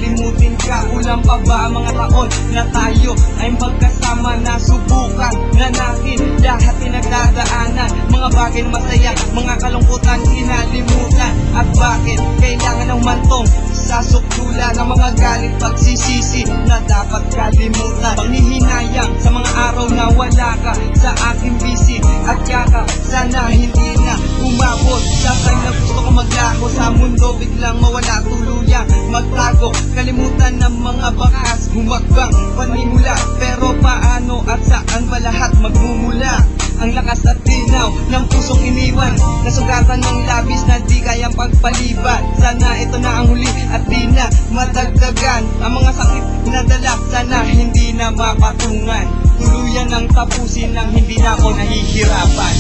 limutin ka. Kulang pa ba ang mga taon na tayo ay magkasama na subukan na natin lahat pinagdadaanan, mga bagay na masaya, mga kalungkutan kinalimutan. At bakit kailangan ng mantong sasukdulan ng mga galit pagsisisi na dapat kalimutan? Panghihinayang sa mga araw na wala ka sa aking busy at yakap, sana hindi na umabot sa time na gusto ko maglaho sa mundo, biglang mawala tuluyang magtago, kalimutan ng mga bakas, humakbang panimula. Pero paano at saan ba lahat magmumula? Ang lakas at tinaw ng pusong iniwan, nasugatan ng labis na di kayang pagpaliban. Sana ito na ang huli at di na madagdagan ang mga sakit na dala, sana hindi na mapatungan. Tuluyan ang tapusin nang hindi na ako nahihirapan.